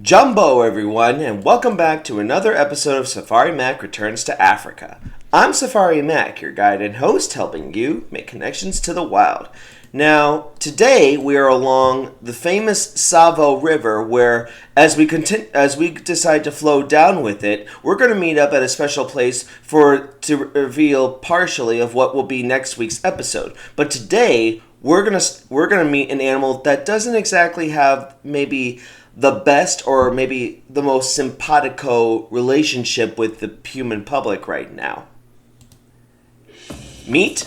Jambo, everyone, and welcome back to another episode of Safari Mack Returns to Africa. I'm Safari Mack, your guide and host, helping you make connections to the wild. Now, today we are along the famous Tsavo River, where as we decide to flow down with it, we're going to meet up at a special place to reveal partially of what will be next week's episode. But today we're gonna meet an animal that doesn't exactly have maybe the best or maybe the most simpatico relationship with the human public right now. Meet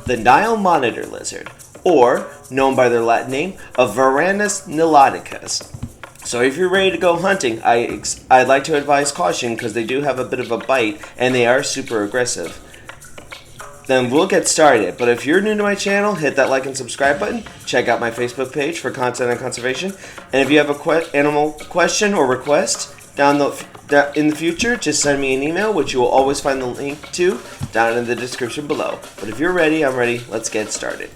the Nile monitor lizard, or known by their Latin name, Varanus niloticus. So if you're ready to go hunting, I'd like to advise caution because they do have a bit of a bite and they are super aggressive. Then we'll get started. But if you're new to my channel, hit that like and subscribe button. Check out my Facebook page for content on conservation. And if you have a animal question or request in the future, just send me an email, which you will always find the link to down in the description below. But if you're ready, I'm ready. Let's get started.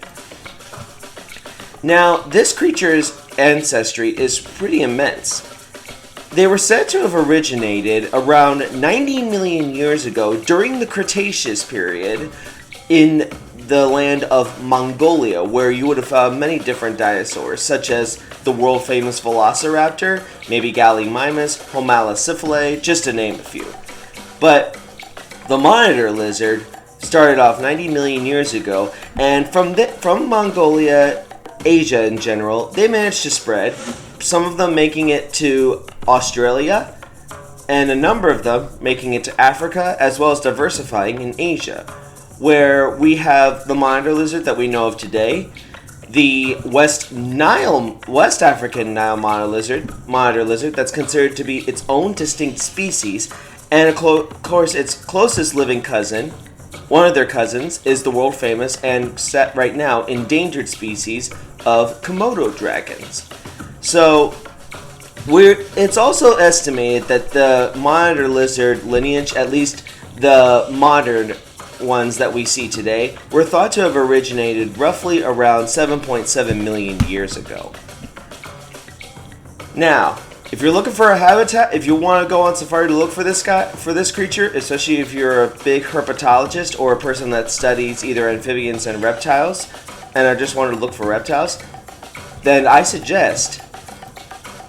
Now, this creature's ancestry is pretty immense. They were said to have originated around 90 million years ago during the Cretaceous period in the land of Mongolia, where you would have found many different dinosaurs, such as the world-famous Velociraptor, maybe Gallimimus, Homalocephalae, just to name a few. But the monitor lizard started off 90 million years ago, and from Mongolia, Asia in general, they managed to spread, some of them making it to Australia, and a number of them making it to Africa, as well as diversifying in Asia, where we have the monitor lizard that we know of today, the West African Nile monitor lizard that's considered to be its own distinct species, and of course its closest living cousin, one of their cousins, is the world famous and set right now endangered species of Komodo dragons. So it's also estimated that the monitor lizard lineage, at least the modern ones that we see today, were thought to have originated roughly around 7.7 million years ago. Now, if you're looking for a habitat, if you want to go on safari to look for this creature, especially if you're a big herpetologist or a person that studies either amphibians and reptiles, and I just want to look for reptiles, then I suggest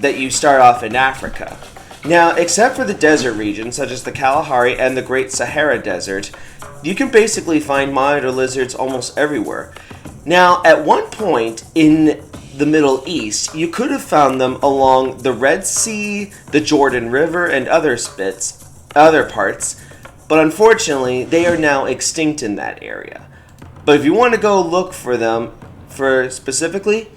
that you start off in Africa. Now, except for the desert regions, such as the Kalahari and the Great Sahara Desert, you can basically find monitor lizards almost everywhere. Now, at one point in the Middle East, you could have found them along the Red Sea, the Jordan River, and other parts, but unfortunately, they are now extinct in that area. But if you want to go look for them, specifically,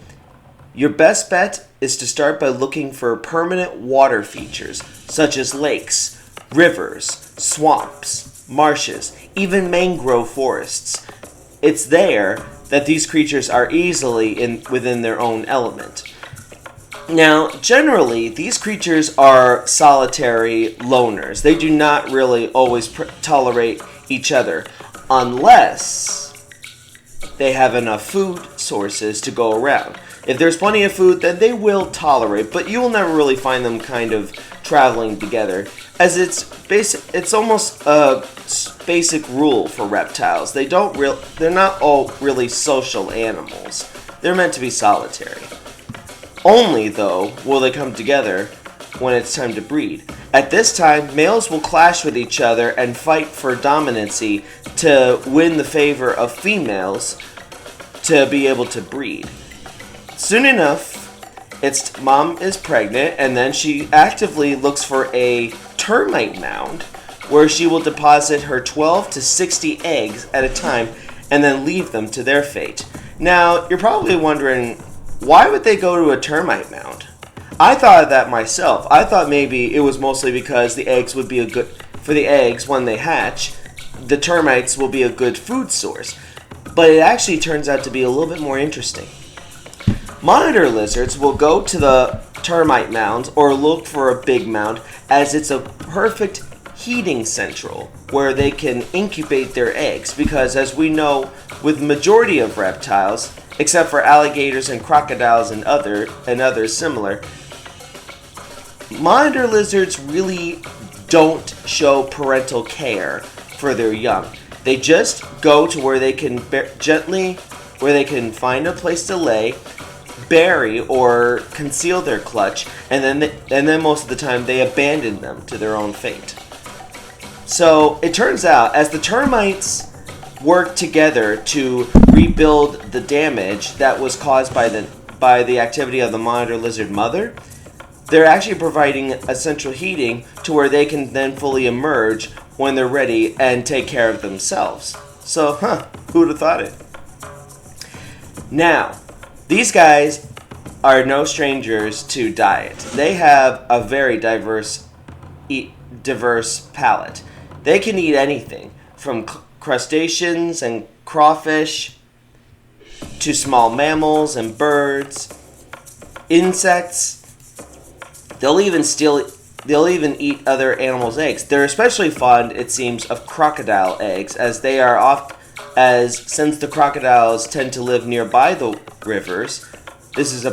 your best bet is to start by looking for permanent water features, such as lakes, rivers, swamps, marshes, even mangrove forests. It's there that these creatures are easily within their own element. Now, generally, these creatures are solitary loners. They do not really always tolerate each other, unless they have enough food sources to go around. If there's plenty of food, then they will tolerate, but you will never really find them kind of traveling together, as it's almost a basic rule for reptiles. They're not all really social animals. They're meant to be solitary. Only, though, will they come together when it's time to breed. At this time, males will clash with each other and fight for dominancy to win the favor of females to be able to breed. Soon enough, its mom is pregnant, and then she actively looks for a termite mound where she will deposit her 12 to 60 eggs at a time and then leave them to their fate. Now, you're probably wondering, why would they go to a termite mound? I thought of that myself. I thought maybe it was mostly because the eggs would be for the eggs when they hatch, the termites will be a good food source. But it actually turns out to be a little bit more interesting. Monitor lizards will go to the termite mounds or look for a big mound, as it's a perfect heating central where they can incubate their eggs, because as we know with the majority of reptiles, except for alligators and crocodiles and others similar, monitor lizards really don't show parental care for their young. They just go to where they can where they can find a place to lay, bury or conceal their clutch, and then most of the time they abandon them to their own fate. So it turns out, as the termites work together to rebuild the damage that was caused by the activity of the monitor lizard mother, they're actually providing essential heating to where they can then fully emerge when they're ready and take care of themselves. So, who would have thought it? Now, these guys are no strangers to diet. They have a very diverse palate. They can eat anything from crustaceans and crawfish to small mammals and birds, insects. They'll even eat other animals' eggs. They're especially fond, it seems, of crocodile eggs, as they are since the crocodiles tend to live nearby the rivers. This is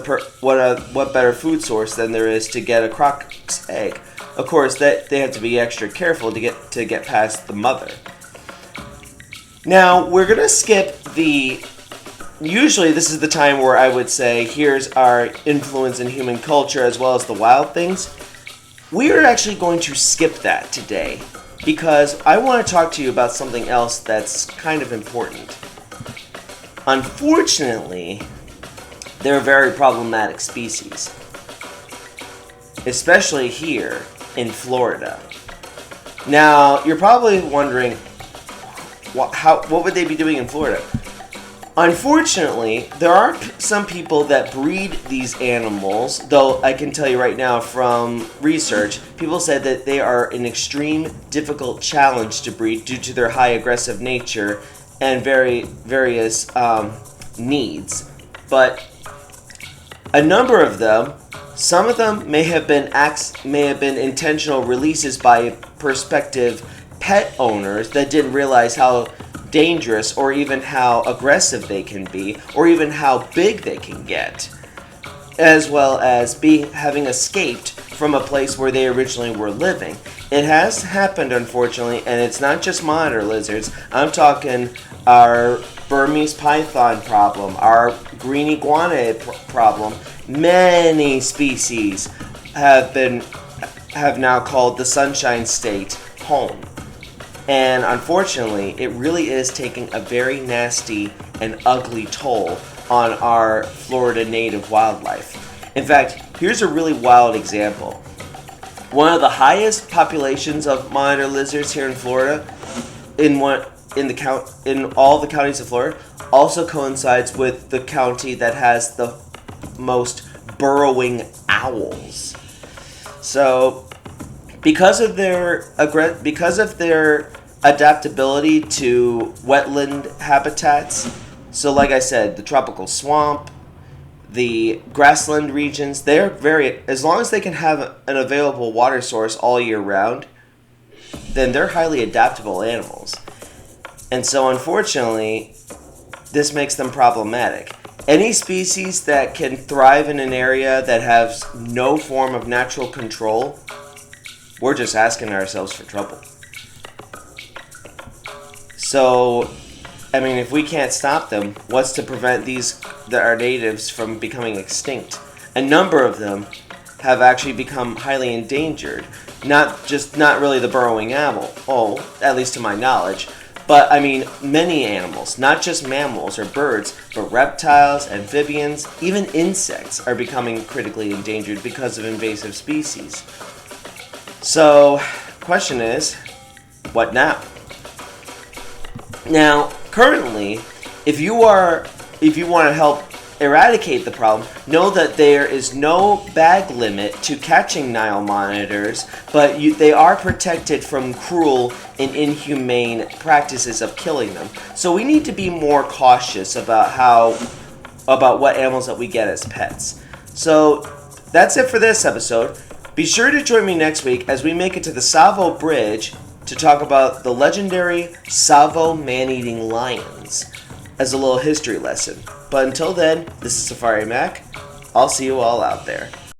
what better food source than there is to get a croc's egg. Of course, that they have to be extra careful to get past the mother. Now, we're going to skip usually this is the time where I would say, here's our influence in human culture as well as the wild things. We are actually going to skip that today because I want to talk to you about something else that's kind of important. Unfortunately, they're a very problematic species, especially here in Florida. Now, you're probably wondering, what would they be doing in Florida? Unfortunately, there are some people that breed these animals, though I can tell you right now from research, people said that they are an extreme, difficult challenge to breed due to their high aggressive nature and various needs. But a number of them, some of them may have been intentional releases by prospective pet owners that didn't realize how dangerous or even how aggressive they can be or even how big they can get, as well as having escaped from a place where they originally were living. It has happened, unfortunately, and it's not just monitor lizards. I'm talking our Burmese python problem, our green iguana problem. Many species have now called the Sunshine State home. And unfortunately, it really is taking a very nasty and ugly toll on our Florida native wildlife. In fact, here's a really wild example. One of the highest populations of monitor lizards here in Florida, in all the counties of Florida, also coincides with the county that has the most burrowing owls. So, because of their adaptability to wetland habitats, so like I said, the tropical swamp, the grassland regions, as long as they can have an available water source all year round, then they're highly adaptable animals. And so unfortunately, this makes them problematic. Any species that can thrive in an area that has no form of natural control, we're just asking ourselves for trouble. So, I mean, if we can't stop them, what's to prevent our natives from becoming extinct? A number of them have actually become highly endangered. Not really the burrowing owl, at least to my knowledge, but I mean many animals, not just mammals or birds, but reptiles, amphibians, even insects are becoming critically endangered because of invasive species. So, question is, what now? Now, currently, if you want to help eradicate the problem, know that there is no bag limit to catching Nile monitors, but they are protected from cruel and inhumane practices of killing them. So we need to be more cautious about what animals that we get as pets. So that's it for this episode. Be sure to join me next week as we make it to the Tsavo Bridge to talk about the legendary Tsavo man-eating lions as a little history lesson. But until then, this is Safari Mack. I'll see you all out there.